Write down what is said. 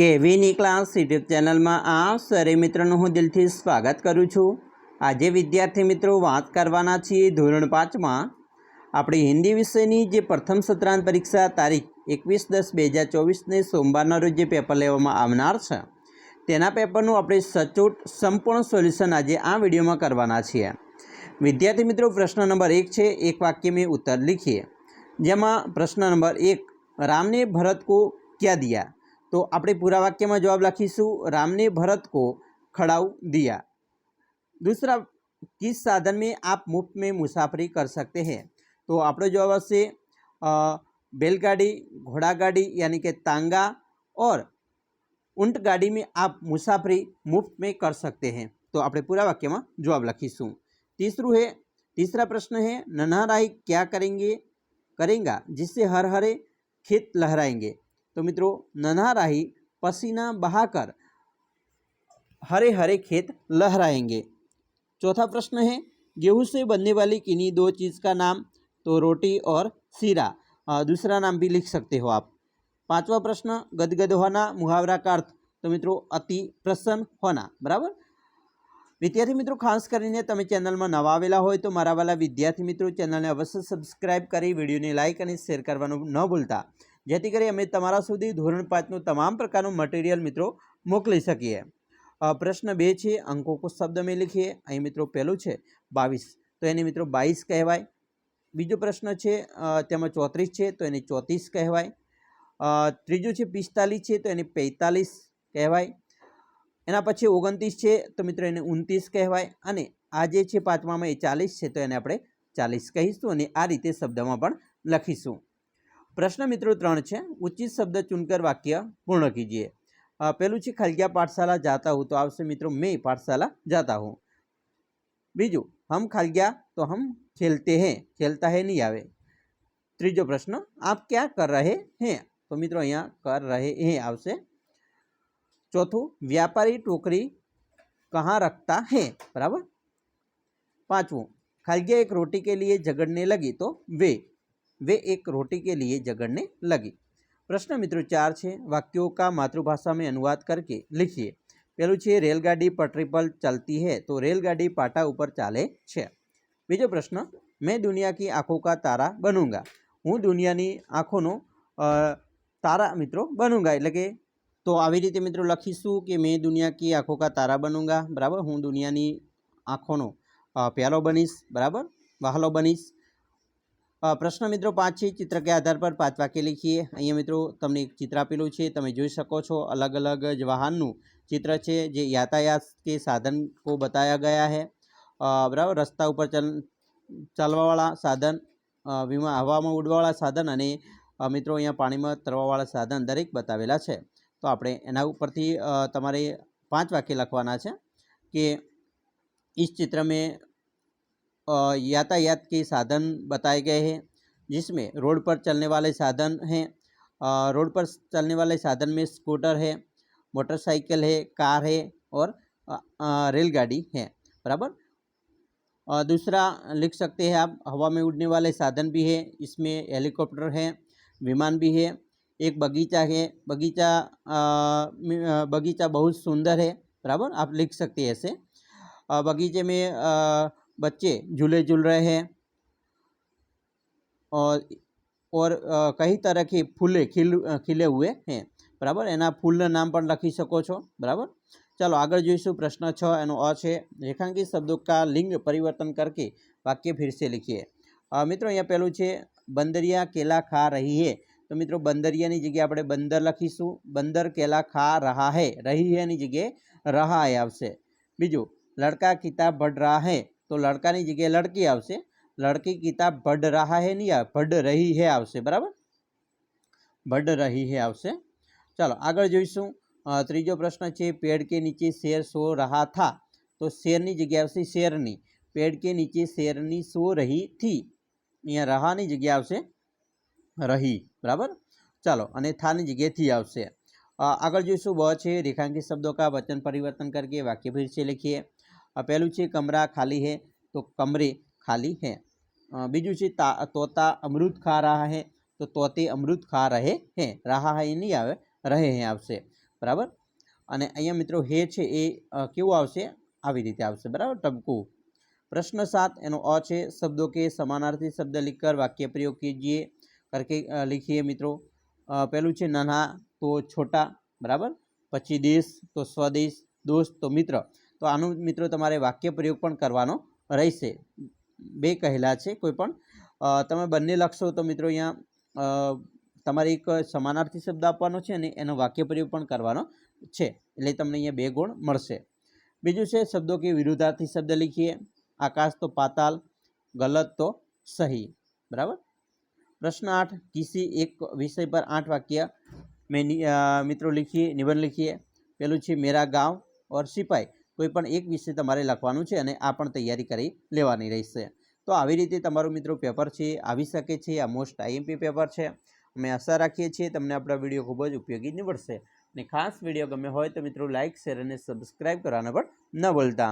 કેવીની class YouTube ચેનલમાં આપ સરે મિત્રોનું હું દિલથી સ્વાગત કરું છું। આજે વિદ્યાર્થી મિત્રો વાત કરવાના છીએ ધોરણ 5માં આપણી હિન્દી વિષયની જે પ્રથમ સત્રાંત પરીક્ષા તારીખ 21/10/2024ને સોમવારના રોજ જે પેપર લેવામાં આવનાર છે તેના પેપરનું આપણે સચોટ સંપૂર્ણ સોલ્યુશન આજે આ વિડીયોમાં કરવાના છીએ। વિદ્યાર્થી મિત્રો પ્રશ્ન નંબર 1 છે, એક वाक्य में उत्तर लिखिए। જેમાં પ્રશ્ન નંબર 1, राम ने भरत को क्या दिया? तो આપણે पूरा वाक्य में जवाब लखीशू, राम ने भरत को खड़ाऊ दिया। दूसरा, किस साधन में आप मुफ्त में मुसाफरी कर सकते हैं? तो આપણો जवाब હશે बैलगाड़ी, घोड़ा गाड़ी यानी कि तांगा और ऊंट गाड़ी में आप मुसाफरी मुफ्त में कर सकते हैं। तो આપણે पूरा वाक्य में जवाब लखीशू। तीसरा प्रश्न है, नन्हाराई क्या करेगा जिससे हर हरे खेत लहराएंगे? तो मित्रों, नन्हाराई पसीना बहाकर हरे हरे खेत लहराएंगे। चौथा प्रश्न है, गेहूं से बनने वाली किन्हीं दो चीज़ का नाम? तो रोटी और सीरा। दूसरा नाम भी लिख सकते हो आप। पांचवा प्रश्न, गदगद होना मुहावरा का अर्थ? तो मित्रों, अति प्रसन्न होना। बराबर। विद्यार्थी मित्रों, खास करीने तमे चेनल में नवा आवेला होय तो मारा वाला विद्यार्थी मित्रों चेनल ने अवश्य सब्सक्राइब करी विडियो ने लाइक और शेर करवानुं न भूलता, जेथी करी अमे तमारा सुधी धोरण 5 तमाम प्रकारनुं मटीरियल मित्रों मोकली सकीए। प्रश्न 2 है, अंकों को शब्द में लिखिए। अहीं मित्रों पहलू है 22, तो एने मित्रों 22 कहवाय। बीजो प्रश्न है तेमां 34 है तो एने 34 कहवाय। त्रीजो है 45 है तो एने 45 कहवाय। एना पछी 29 है तो मित्रों एने 29 कहवाय। अने आ जे छे पांचमा में 40 है तो एने आपणे 40 कहीशुं अने आ रीते शब्दमां पण लखीशुं। प्रश्न मित्रों 3 है, उचित शब्द चुनकर वाक्य पूर्ण कीजिए। पहलू है, खलगिया पाठशाला जाता हूँ, तो आवशे मित्रों मैं पाठशाला जाता हूँ। बीजू, हम खलगिया तो हम खेलते हैं, खेलता है नहीं आवे। तीजो प्रश्न, आप क्या कर रहे हैं? तो मित्रों अहींया कर रहे हैं आवशे। चौथुं, व्यापारी टोकरी कहाँ रखता है? बराबर। पांचवुं, खलगिया एक रोटी के लिए झगड़ने लगी, तो वे एक रोटी के लिए झगड़ने लगी। प्रश्न मित्रों 4 है, वाक्यों का मातृभाषा में अनुवाद करके लिखिए। पहलू है, रेलगाड़ी पटरी पर चलती है, तो रेलगाड़ी पाटा ऊपर चाले छे। बीजो प्रश्न, मैं दुनिया की आँखों का तारा बनूंगा। हूँ दुनियानी आँखों तारा मित्रों बनूंगा, एटले के तो आवी रीते मित्रों लखीशुं कि मैं दुनिया की आँखों का तारा बनूंगा। बराबर। हूँ दुनियानी आँखों प्यालो बनीश। बराबर, वहालो बनीश। प्रश्न मित्रों 5 है, चित्र के आधार पर 5 वाक्य लिखिए। अहीं मित्रों तमने एक चित्र आपेलू है, तमे जोई शको छो। अलग अलग वाहननुं चित्र है, जे यातायात के साधन को बताया गया है। बराबर। रस्ता पर चालवावाळा साधन, हवा में उड़वावाळा साधन अने मित्रों अहींया पाणी में तरवावाळा साधन दरेक बतावेला छे। तो आपणे एना उपरथी तमारे 5 वाक्य लखवाना छे कि इस चित्र में यातायात के साधन बताए गए हैं, जिसमें रोड पर चलने वाले साधन हैं। रोड पर चलने वाले साधन में स्कूटर है, मोटरसाइकिल है, कार है और रेलगाड़ी है। बराबर। दूसरा लिख सकते हैं आप, हवा में उड़ने वाले साधन भी है, इसमें हेलीकॉप्टर है, विमान भी है। एक बगीचा है, बगीचा बहुत सुंदर है। बराबर, आप लिख सकते हैं ऐसे। बगीचे में बच्चे झूले झूल रहे हैं और कई तरह के फूले खिले हुए हैं। बराबर, एना फूल नाम पर लखी सको छो। बराबर। चलो आगे जोईशुं। प्रश्न 6 एनो अ छे, रेखांकित शब्दों का लिंग परिवर्तन करके वाक्य फिर से लिखिए। मित्रों अहींया पहलू है, बंदरिया केला खा रही है, तो मित्रों बंदरियानी जगह आपणे बंदर लखीशुं। बंदर केला खा रहा है, रही है जगह रहा है आवशे। बीजू, लड़का किताब पढ़ रहा है, तो लड़का की जगह लड़की आवशे। लड़की किताब पढ़ रहा है नहीं आवे, पढ़ रही है आवशे। बराबर, पढ़ रही है आवशे। चलो आगे जोईशुं। तीजो प्रश्न है, पेड़ के नीचे शेर सो रहा था, तो शेरनी जगह आवशे शेरनी। पेड़ के नीचे शेरनी सो रही थी, अहींया रहानी जगह आवशे रही। बराबर। चलो अने थानी जगह थी आवशे। आगे जोईशुं ब छे, रेखांकित शब्दों का वचन परिवर्तन करके वाक्य फिर से लिखिए। पहलू है, कमरा खाली है, तो कमरे खाली है। बीजू है, तोता अमरूद खा रहा है, तो तोते अमरूद खा रहे हैं। रहा है नहीं आवे, रहे हैं आवशे। બરાબર। અને અહીંયા મિત્રો હે છે એ કેવું આવશે, આવી રીતે આવશે, બરાબર, ટપકું। प्रश्न 7 एनो अ है शब्दों के समानार्थी शब्द लिखकर वाक्य प्रयोग कीजिए करके लिखिए मित्रों। पहलू है नाना तो छोटा, बराबर, पछी देश तो स्वदेश, दोस्त तो मित्र। तो आनु मित्रों तमारे वाक्य प्रयोग पण करवानो रहेशे। बे कहेला छे कोईपण तमे बंने लखशो तो मित्रों अहींया तमारे एक समानार्थी शब्द आपवानो छे अने एनो वाक्य प्रयोग पण करवानो छे, एटले तमने अहींया 2 गुण मळशे। बीजुं छे शब्दों के विरुद्धार्थी शब्द लिखिए। आकाश तो पाताल, गलत तो सही, बराबर। प्रश्न 8 किसी एक विषय पर 8 वाक्य में मित्रों लिखिए, निबंध लिखिए। पहलू है मेरा गांव और सिपाही। कोईपण एक विषय तमारे लखवानुं छे अने आ पण तैयारी करी लेवानी रहेशे। तो આવી રીતે તમારું મિત્રો પેપર છે આવી શકે છે। આ મોસ્ટ આઈએમપી પેપર છે। અમે આશા રાખીએ છીએ તમને આપણો વિડીયો ખૂબ જ ઉપયોગી નીવડશે। અને ખાસ વિડીયો ગમે હોય તો મિત્રો લાઇક, શેર અને સબસ્ક્રાઇબ કરવાના પણ ન ભૂલતા।